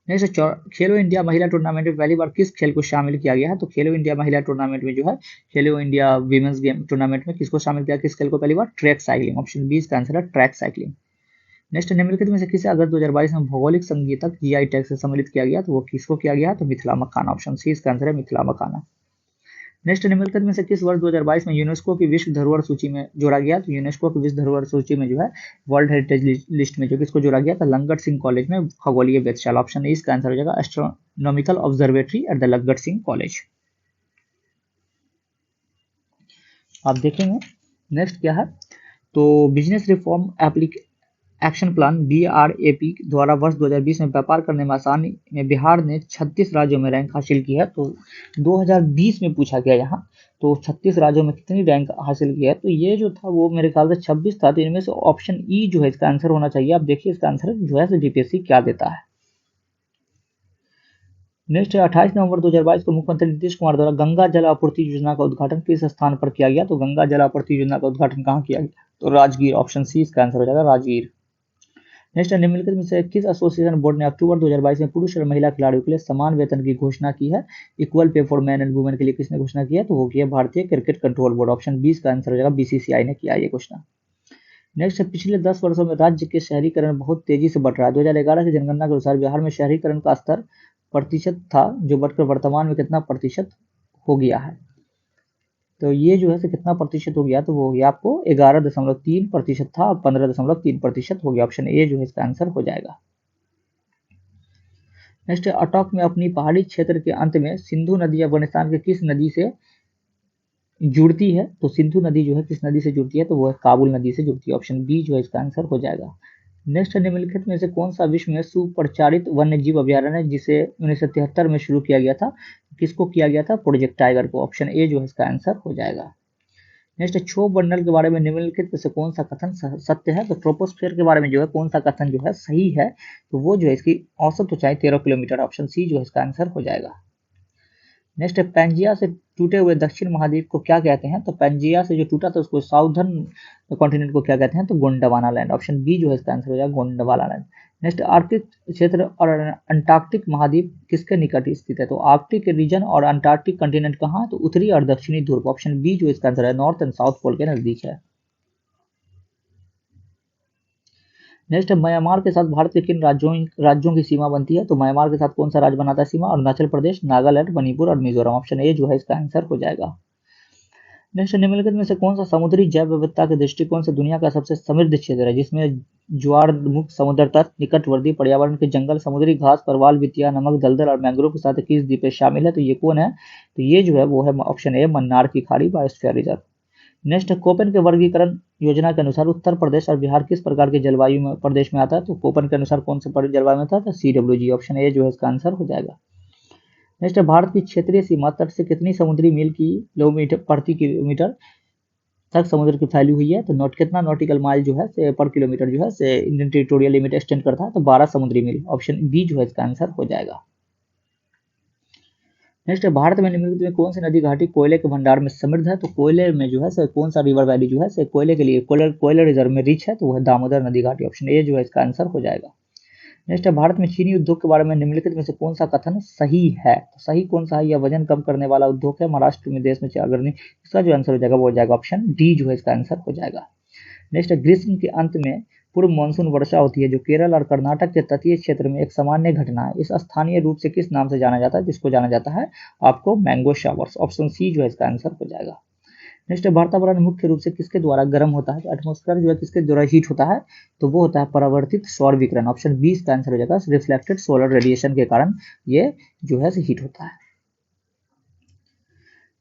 नेक्स्ट, खेलो इंडिया महिला टूर्नामेंट में पहली बार किस खेल को शामिल किया गया है? तो खेलो इंडिया महिला टूर्नामेंट में जो है खेलो इंडिया वीमेंस गेम टूर्नामेंट में किसको शामिल किया? किस खेल को पहली बार? ट्रैक साइकिलिंग, ऑप्शन बी इसका आंसर है ट्रैक साइकिलिंग। नेक्स्ट, निम्नलिखित में से किसे अगस्त 2022 में भौगोलिक संगीतक GI टैग से सम्मिलित किया गया? तो वो किसको किया गया? तो मिथिला मखाना, ऑप्शन सी इसका आंसर है मिथिला मखाना। नेक्स्ट, निम्नलिखित में से किस वर्ष 2022 में यूनेस्को की विश्व धरोहर सूची में जोड़ा गया? तो यूनेस्को की विश्व धरोहर सूची में जो है वर्ल्ड हेरिटेज लिस्ट में जो किसको जोड़ा गया था? लंगट सिंह कॉलेज में खगोलीय वेधशाला, ऑप्शन ए इसका आंसर हो जाएगा astronomical observatory at the Langat Singh college. आप देखेंगे नेक्स्ट क्या है तो business reform action plan BRAP द्वारा वर्ष 2020 में व्यापार करने में आसानी में बिहार ने 36 राज्यों में रैंक हासिल की है। तो 2020 में पूछा गया यहाँ, तो 36 राज्यों में कितनी रैंक हासिल की है, तो ये जो था वो मेरे ख्याल से 26 था। तो इनमें से ऑप्शन ई जो है इसका आंसर होना चाहिए। आप देखिए इसका आंसर जो है बीपीएससी क्या देता है। नेक्स्ट है 28 नवंबर 2022 को मुख्यमंत्री नीतीश कुमार द्वारा गंगा जल आपूर्ति योजना का उद्घाटन किस स्थान पर किया गया। तो गंगा जल आपूर्ति योजना का उद्घाटन कहाँ किया गया, तो राजगीर, ऑप्शन सी इसका आंसर हो जाएगा राजगीर। नेक्स्ट है निम्नलिखित में से किस एसोसिएशन बोर्ड ने अक्टूबर 2022 में पुरुष और महिला खिलाड़ियों के लिए समान वेतन की घोषणा की है। Equal pay for man and women के लिए किसने घोषणा की है, तो वो की है भारतीय क्रिकेट कंट्रोल बोर्ड, ऑप्शन 20 का आंसर हो जाएगा बीसीसीआई ने किया ये घोषणा। नेक्स्ट है पिछले 10 वर्षों में राज्य के शहरीकरण बहुत तेजी से बढ़ रहा है। 2011 की जनगणना के अनुसार बिहार में शहरीकरण का स्तर प्रतिशत था जो बढ़कर वर्तमान में कितना प्रतिशत हो गया है, तो ये जो है कितना प्रतिशत हो गया, तो वो हो गया आपको 11.3% था, 15.3% हो गया। ऑप्शन ए जो है इसका आंसर हो जाएगा। नेक्स्ट है अटक में अपनी पहाड़ी क्षेत्र के अंत में सिंधु नदी अफगानिस्तान के किस नदी से जुड़ती है, तो सिंधु नदी जो है किस नदी से जुड़ती है, तो वो है काबुल नदी से जुड़ती है। ऑप्शन बी जो है इसका आंसर हो जाएगा। नेक्स्ट है निम्नलिखित में से कौन सा विश्व में सुप्रचारित वन्य जीव अभ्यारण्य है जिसे 1973 में शुरू किया गया था, किसको किया गया था, प्रोजेक्ट टाइगर को। ऑप्शन ए जो है इसका आंसर हो जाएगा। नेक्स्ट क्षोभ मंडल के बारे में निम्नलिखित में से कौन सा कथन सत्य है, तो ट्रोपोस्फेयर के बारे में जो है कौन सा कथन जो है सही है, तो वो जो है इसकी औसत ऊंचाई 13 किलोमीटर, ऑप्शन सी जो है इसका आंसर हो जाएगा। नेक्स्ट है पैंजिया से टूटे हुए दक्षिण महाद्वीप को क्या कहते हैं, तो पैंजिया से जो टूटा था उसको साउदर्न कॉन्टिनेंट को क्या कहते हैं, तो गोंडवाना लैंड, ऑप्शन बी जो है इसका आंसर हो जाएगा गोंडवाना लैंड। नेक्स्ट आर्कटिक क्षेत्र और अंटार्कटिक महाद्वीप किसके निकट स्थित है, तो आर्कटिक रीजन और अंटार्कटिक कॉन्टिनेंट कहाँ है, तो उत्तरी और दक्षिणी ध्रुव, ऑप्शन बी जो इसका आंसर है नॉर्थ एंड साउथ पोल के नजदीक है। नेक्स्ट है म्यांमार के साथ भारत के किन राज्यों की सीमा बनती है, तो म्यांमार के साथ कौन सा राज्य बनाता है सीमा, अरुणाचल प्रदेश, नागालैंड, मणिपुर और मिजोरम, ऑप्शन ए जो है इसका आंसर हो जाएगा। नेक्स्ट निम्नलिखित में से कौन सा समुद्री जैव विविधता के दृष्टिकोण से दुनिया का सबसे समृद्ध क्षेत्र है जिसमें ज्वार मुक्त समुद्र तट, निकटवर्ती पर्यावरण के जंगल, समुद्री घास, परवाल, बितिया, नमक, दलदल और मैंग्रोव के साथ 21 द्वीपें शामिल है, तो ये कौन है, तो ये जो है वो है ऑप्शन ए मन्नार की खाड़ी बायोस्फीयर रिजर्व। नेक्स्ट कोपेन के वर्गीकरण योजना के अनुसार उत्तर प्रदेश और बिहार किस प्रकार के जलवायु में प्रदेश में आता है, तो कोपेन के अनुसार कौन सा जलवायु में आता है, तो CWG, ऑप्शन ए जो है इसका आंसर हो जाएगा। नेक्स्ट भारत की क्षेत्रीय सीमा तट से कितनी समुद्री मील की किलोमीटर प्रति किलोमीटर तक समुद्र की फैली हुई है, तो कितना नॉटिकल माइल जो है से पर किलोमीटर जो है से इंडियन टेरिटोरियल लिमिट एक्सटेंड करता है, तो 12 समुद्री मील, ऑप्शन बी जो है इसका आंसर हो जाएगा। नेक्स्ट भारत में निम्नलिखित में कौन सी नदी घाटी कोयले के भंडार में समृद्ध है, तो कोयले में जो है से कौन सा रिवर वैली जो है से कोयले के लिए कोयले रिजर्व में रिच है, तो वह दामोदर नदी घाटी, ऑप्शन ए जो है इसका आंसर हो जाएगा। नेक्स्ट है भारत में चीनी उद्योग के बारे में निम्नलिखित में से कौन सा कथन सही है, तो सही कौन सा है, यह वजन कम करने वाला उद्योग है, महाराष्ट्र में देश में अग्रणी, इसका जो आंसर हो जाएगा वो हो जाएगा ऑप्शन डी जो है इसका आंसर हो जाएगा। नेक्स्ट है ग्रीष्म के अंत में पूर्व मानसून वर्षा होती है जो केरल और कर्नाटक के तटीय क्षेत्र में एक सामान्य घटना है, इस स्थानीय रूप से किस नाम से जाना जाता है, जिसको जाना जाता है आपको मैंगो शावर्स, ऑप्शन सी जो है इसका आंसर हो जाएगा। नेक्स्ट वातावरण मुख्य रूप से किसके द्वारा गर्म होता है, तो एटमॉस्फेयर जो है किसके द्वारा हीट होता है, तो वो होता है परावर्तित सौर विकिरण, ऑप्शन 20 का आंसर हो जाएगा रिफ्लेक्टेड सोलर रेडिएशन के कारण ये जो है हीट होता है।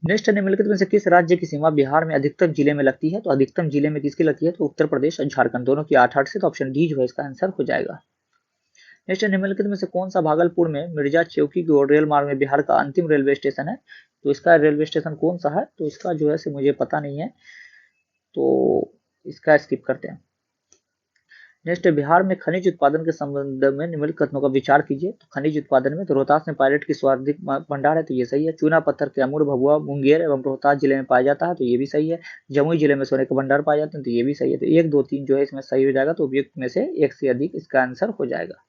नेक्स्ट निम्नलिखित में से किस राज्य की सीमा बिहार में अधिकतम जिले में लगती है, तो अधिकतम जिले में किसकी लगती है, तो उत्तर प्रदेश और झारखंड दोनों की 8-8 से, तो ऑप्शन डी जो है इसका आंसर हो जाएगा। नेक्स्ट निम्नलिखित में से कौन सा भागलपुर में मिर्जा चौकी की ओर रेल मार्ग में बिहार का अंतिम रेलवे स्टेशन है, तो इसका रेलवे स्टेशन कौन सा है, तो इसका जो है मुझे पता नहीं है, तो इसका स्किप करते हैं। नेक्स्ट बिहार में खनिज उत्पादन के संबंध में निम्नलिखित कथनों का विचार कीजिए, तो खनिज उत्पादन में तो रोहतास में पायलट की सर्वाधिक भंडार है, तो ये सही है। चूना पत्थर कैमूर, भभुआ, मुंगेर एवं रोहतास जिले में पाया जाता है, तो ये भी सही है। जमुई जिले में सोने के भंडार पाए जाते हैं, तो ये भी सही है। तो 1, 2, 3 जो है इसमें सही हो जाएगा, तो उपयुक्त में से एक से अधिक इसका आंसर हो जाएगा।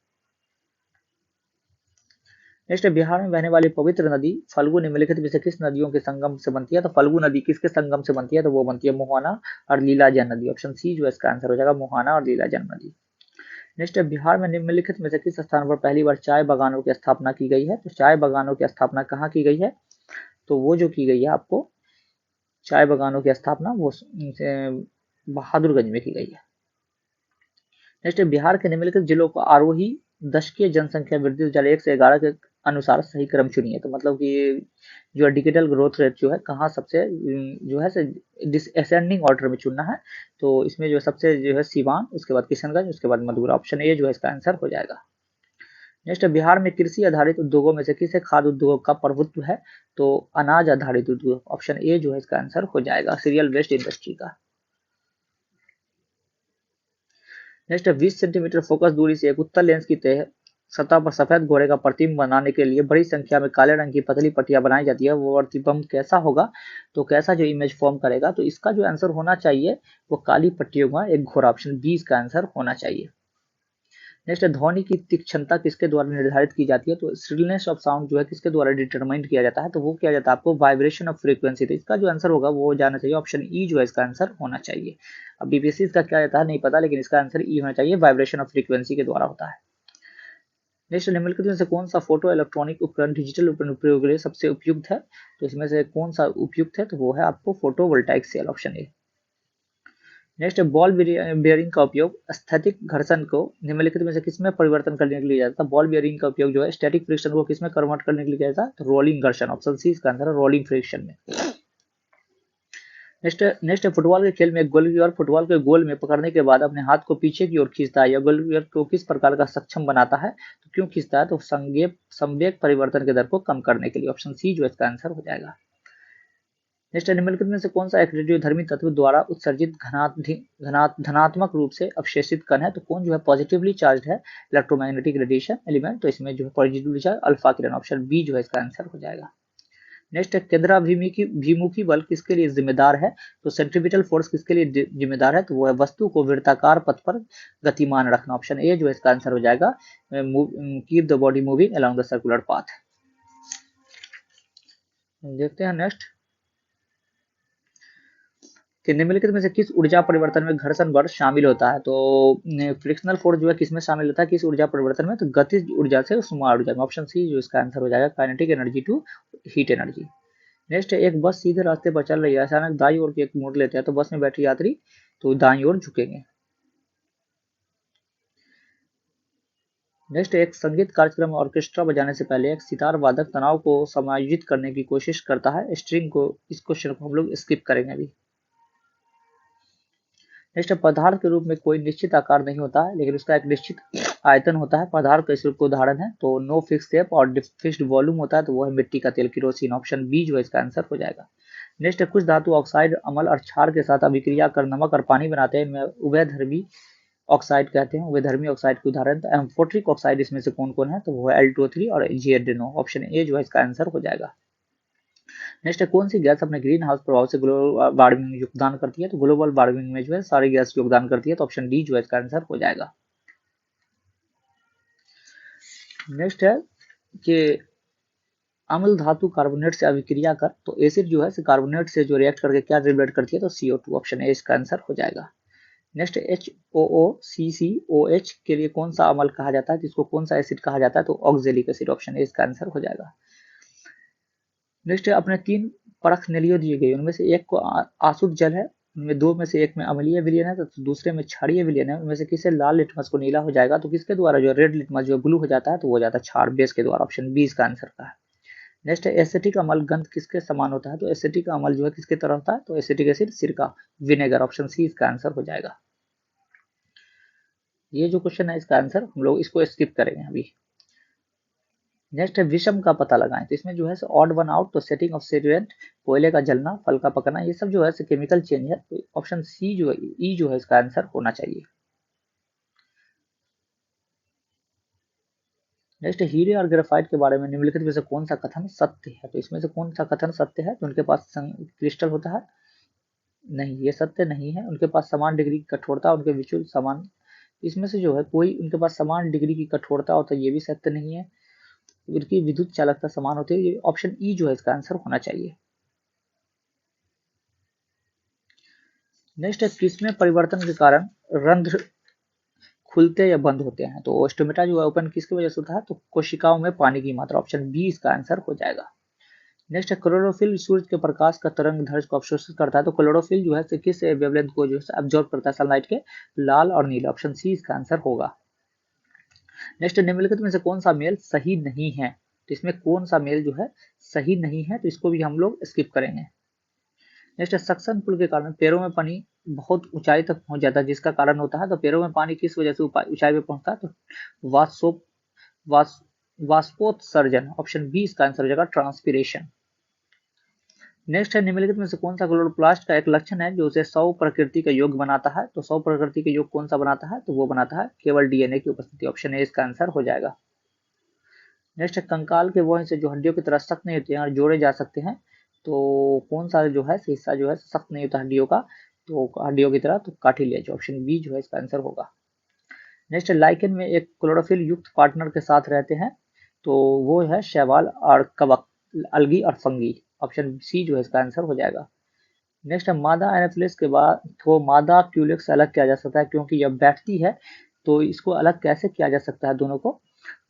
नेक्स्ट बिहार में बहने वाली पवित्र नदी फल्गु निम्नलिखित में से किस नदियों के संगम से बनती है, तो फल्गु नदी किसके संगम से बनती है, तो वो बनती है मोहाना और लीलाजन नदी, ऑप्शन सी जो इसका आंसर हो जाएगा मोहाना और लीलाजन नदी। नेक्स्ट बिहार में निम्नलिखित में से किस स्थान पर पहली बार चाय बागानों की स्थापना की गई है, तो चाय बागानों की स्थापना कहाँ की गई है, तो वो जो की गई है आपको चाय बागानों की स्थापना वो बहादुरगंज में की गई है। नेक्स्ट बिहार के निम्नलिखित जिलों को आरोही दशकीय जनसंख्या वृद्धि 2001 से 11 के अनुसार सही क्रम चुनिए। तो मतलब कि जो डिजिटल ग्रोथ रेट जो है कहाँ सबसे जो है डिसेंडिंग ऑर्डर में चुनना है। तो इसमें जो सबसे जो है सिवान, उसके बाद किशनगंज, उसके बाद मधुबन। ऑप्शन ए जो है इसका आंसर हो जाएगा। नेक्स्ट, बिहार में कृषि आधारित उद्योगों में से किसे खाद्य उद्योग का प्रभुत्व है? तो अनाज आधारित उद्योग। ऑप्शन ए जो है इसका आंसर हो जाएगा, सीरियल बेस्ड इंडस्ट्री का। नेक्स्ट, 20 सेंटीमीटर फोकस दूरी से एक उत्तल लेंस की तय सतह पर सफेद घोड़े का प्रतिबिंब बनाने के लिए बड़ी संख्या में काले रंग की पतली पट्टियां बनाई जाती है, वो प्रतिबिंब कैसा होगा? तो कैसा जो इमेज फॉर्म करेगा? तो इसका जो आंसर होना चाहिए वो काली पट्टियों का एक घोड़ा। ऑप्शन बी इसका आंसर होना चाहिए। नेक्स्ट, ध्वनि की तीक्ष्णता किसके द्वारा निर्धारित की जाती है? तो स्टिलनेस ऑफ साउंड जो है किसके द्वारा डिटरमाइन किया जाता है? तो वो किया जाता है आपको वाइब्रेशन ऑफ फ्रीक्वेंसी। तो इसका जो आंसर होगा वो जाना चाहिए, ऑप्शन ई जो है इसका आंसर होना चाहिए। अब बीपीएससी इसका क्या रहता है नहीं पता, लेकिन इसका आंसर ई होना चाहिए, वाइब्रेशन ऑफ फ्रीक्वेंसी के द्वारा होता है। नेक्स्ट, निम्नलिखित में से कौन सा फोटो इलेक्ट्रॉनिक उपकरण डिजिटल उपकरण उपयोग के लिए सबसे उपयुक्त है? तो इसमें से कौन सा उपयुक्त है? तो वो है आपको photovoltaic cell. Option A. Next, ball bearing का उपयोग स्थैतिक घर्षण को निम्नलिखित में से किसमें परिवर्तन करने के लिए जाता है? बॉल बेयरिंग का उपयोग जो है स्टैटिक फ्रिक्शन को किसमें कन्वर्ट करने के लिए किया जाता है? तो रोलिंग घर्षण। ऑप्शन सी इसका आंसर है, रोलिंग फ्रिक्शन में। नेक्स्ट फुटबॉल के खेल में गोलकीपर फुटबॉल के गोल में पकड़ने के बाद अपने हाथ को पीछे की ओर खींचता है, या गोलकीपर को किस प्रकार का सक्षम बनाता है? तो क्यों खींचता है? तो संवेग परिवर्तन के दर को कम करने के लिए। ऑप्शन सी जो इसका आंसर हो जाएगा। नेक्स्ट, निम्नलिखित में से कौन सा एक रेडियोधर्मी तत्व द्वारा उत्सर्जित धनात्मक रूप से अवशेषित कण है? तो कौन जो है पॉजिटिवली चार्ज है इलेक्ट्रोमैग्नेटिक रेडिएशन एलिमेंट? तो इसमें जो है पॉजिटिवली चार्ज अल्फा किरण। ऑप्शन बी जो है इसका आंसर हो जाएगा। नेक्स्ट, केंद्राभिमुखी बल किसके लिए जिम्मेदार है? तो सेंट्रीपिटल फोर्स किसके लिए जिम्मेदार है? तो वो है वस्तु को वृत्ताकार पथ पर गतिमान रखना। ऑप्शन ए जो है इसका आंसर हो जाएगा, keep the body moving along the circular path. देखते हैं नेक्स्ट कि निम्नलिखित में से किस ऊर्जा परिवर्तन में घर्षण बल शामिल होता है? तो फ्रिक्शनल फोर्स जो है किसमें शामिल होता है, किस ऊर्जा परिवर्तन में? तो गतिज ऊर्जा से उष्मा ऊर्जा में। ऑप्शन सी जो इसका आंसर हो जाएगा, kinetic energy to heat energy. Next, एक बस सीधे रास्ते पर चल रही है, अचानक दाईं ओर की एक मोड़ लेते हैं तो बस में बैठे यात्री तो दाईं ओर झुकेंगे। नेक्स्ट, एक संगीत कार्यक्रम में ऑर्केस्ट्रा बजाने से पहले एक सितार वादक तनाव को समायोजित करने की कोशिश करता है स्ट्रिंग को। इस क्वेश्चन को हम लोग स्किप करेंगे अभी। नेक्स्ट, पदार्थ के रूप में कोई निश्चित आकार नहीं होता है, लेकिन उसका एक निश्चित आयतन होता है। पदार्थ का इस रूप का उदाहरण है तो नो फिक्स शेप और फिक्स्ड वॉल्यूम होता है, तो वो है मिट्टी का तेल, किरोसिन। ऑप्शन बी जो है इसका आंसर हो जाएगा। नेक्स्ट, कुछ धातु ऑक्साइड अम्ल और क्षार के साथ अभिक्रिया कर नमक और पानी बनाते हैं, उभयधर्मी ऑक्साइड कहते हैं। उभयधर्मी ऑक्साइड के उदाहरण तो एम्फोट्रिक ऑक्साइड इसमें से कौन कौन है? तो वो है Al2O3 और GNO। ऑप्शन ए जो है इसका आंसर हो जाएगा। नेक्स्ट, कौन सी गैस अपने ग्रीन हाउस प्रभाव से ग्लोबल वार्मिंग में योगदान करती है? तो ग्लोबल वार्मिंग में जो है सारी गैस योगदान करती है, तो ऑप्शन डी जो है इसका आंसर हो जाएगा। नेक्स्ट है कि अम्ल धातु कार्बोनेट से अभिक्रिया कर तो एसिड जो है कार्बोनेट से जो रिएक्ट करके क्या जनरेट करती है? तो CO2। ऑप्शन ए इसका आंसर हो जाएगा। नेक्स्ट, HOOCCOH के लिए कौन सा अम्ल कहा जाता है? जिसको कौन सा एसिड कहा जाता है? तो ऑक्जेलिक एसिड। ऑप्शन ए इसका आंसर हो जाएगा। नेक्स्ट, अपने 3 परख नलियों दिए गए, उनमें से एक को आसुत जल है, उनमें 2 में से एक में अम्लीय विलयन है, तो दूसरे में क्षारीय विलयन है। उनमें से किससे लाल लिटमस को नीला हो जाएगा? तो किसके द्वारा जो रेड लिटमस जो ब्लू हो जाता है? तो वो हो जाता है क्षार बेस के द्वारा। ऑप्शन बी इसका आंसर का है। नेक्स्ट, एसिटिक अम्ल गंध किसके समान होता है? तो एसिटिक अम्ल जो है किसके तरह होता है? तो एसिटिक एसिड सिरका, विनेगर। ऑप्शन सी इसका आंसर हो जाएगा। ये जो क्वेश्चन है इसका आंसर हम लोग इसको स्किप करेंगे अभी। नेक्स्ट है विषम का पता लगाएं, तो इसमें जो है ऑड वन आउट, तो सेटिंग ऑफ सेटुएंट, कोयले का जलना, फल का पकना, ये सब जो है केमिकल चेंज है, तो ऑप्शन सी जो है ई जो है इसका आंसर होना चाहिए। नेक्स्ट, हीरे और ग्रेफाइट के बारे में निम्नलिखित में से कौन सा कथन सत्य है? तो इसमें से कौन सा कथन सत्य है? तो उनके पास क्रिस्टल होता है, नहीं ये सत्य नहीं है। उनके पास समान डिग्री की कठोरता, उनके विचुल समान, इसमें से जो है कोई उनके पास समान डिग्री की कठोरता होता है, ये भी सत्य नहीं है। उनकी विद्युत चालकता समान होती है, ये ऑप्शन ई जो है इसका आंसर होना चाहिए। नेक्स्ट है किसमें परिवर्तन के कारण रंध्र खुलते या बंद होते हैं? तो स्टोमेटा जो है ओपन किसकी वजह से होता है? तो कोशिकाओं में पानी की मात्रा। ऑप्शन बी इसका आंसर हो जाएगा। नेक्स्ट है क्लोरोफिल सूर्य के प्रकाश का तरंग दैर्ध्य को अवशोषित करता है, तो क्लोरोफिल जो है किस वेवलेंथ को जो है अब्जॉर्ब करता है सनलाइट के? लाल और नीला। ऑप्शन सी इसका आंसर होगा। नेक्स्ट, निम्नलिखित में से कौन सा मेल सही नहीं है? तो इसमें कौन सा मेल जो है सही नहीं है, तो इसको भी हम लोग स्किप करेंगे। नेक्स्ट, सक्शन पुल के कारण पैरों में पानी बहुत ऊंचाई तक पहुंच जाता है, जिसका कारण होता है, तो पैरों में पानी किस वजह से ऊंचाई पे पहुंचता है, तो वाष्पोत्सर्जन, ऑप्शन बी इसका आंसर हो जाएगा ट्रांसपिरेशन। नेक्स्ट है, निम्नलिखित में से कौन सा क्लोरोप्लास्ट का एक लक्षण है जो उसे 100 प्रकृति का योग बनाता है, तो 100 प्रकृति का योग कौन सा बनाता है, तो वो बनाता है केवल डीएनए की उपस्थिति, ऑप्शन ए इसका आंसर हो जाएगा। नेक्स्ट है, कंकाल के वो हिस्से जो हड्डियों की तरह सख्त नहीं होते हैं और जोड़े जा सकते हैं, तो कौन सा जो है हिस्सा जो है सख्त नहीं होता हड्डियों का, तो हड्डियों की तरह, तो कार्टिलेज, ऑप्शन बी जो है इसका आंसर होगा। नेक्स्ट, लाइकेन में एक क्लोरोफिल युक्त पार्टनर के साथ रहते हैं, तो वो है शैवाल और कवक, अलगी और फंगी, ऑप्शन सी जो है इसका आंसर हो जाएगा। नेक्स्ट है, मादा एनाफिलिस के बाद तो मादा क्यूलिक्स अलग किया जा सकता है, क्योंकि जब बैठती है तो इसको अलग कैसे किया जा सकता है दोनों को,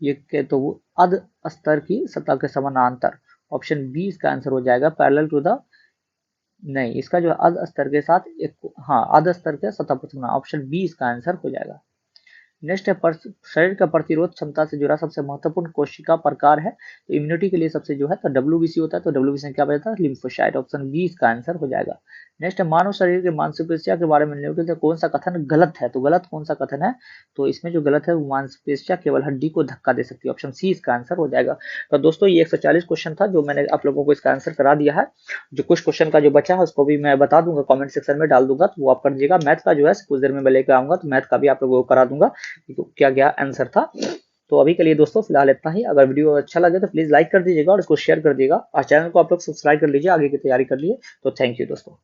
ये तो वो अध स्तर की सतह के समानांतर, ऑप्शन बी इसका आंसर हो जाएगा पैरेलल टू द, नहीं इसका जो है अध स्तर के साथ एक, हाँ अध स्तर के सतह पर, ऑप्शन बी इसका आंसर हो जाएगा। नेक्स्ट है, शरीर का प्रतिरोध क्षमता से जुड़ा सबसे महत्वपूर्ण कोशिका प्रकार है, तो इम्यूनिटी के लिए सबसे जो है तो डब्ल्यूबीसी होता है, तो डब्ल्यूबीसी क्या बचता है, लिम्फोसाइट, ऑप्शन बी इसका आंसर हो जाएगा। नेक्स्ट है, मानव शरीर के मांसपेशियों के बारे में निम्नलिखित कौन सा कथन गलत है, तो गलत कौन सा कथन है, तो इसमें जो गलत है वो मांसपेशियां केवल हड्डी को धक्का दे सकती है, ऑप्शन सी इसका आंसर हो जाएगा। तो दोस्तों ये 140 क्वेश्चन था जो मैंने आप लोगों को इसका आंसर करा दिया है। जो कुछ क्वेश्चन का जो बचा है उसको भी मैं बता दूंगा, कमेंट सेक्शन में डाल दूंगा, तो वो आप कर दीजिएगा। मैथ का जो है कुछ देर में मैं लेकर आऊंगा, तो मैथ का भी आप लोगों को करा दूंगा क्या क्या आंसर था। तो अभी के लिए दोस्तों फिलहाल इतना ही। अगर वीडियो अच्छा लगे तो प्लीज लाइक कर दीजिएगा और इसको शेयर कर दीजिएगा, और चैनल को आप लोग सब्सक्राइब कर लीजिए, आगे की तैयारी कर लिए। तो थैंक यू दोस्तों।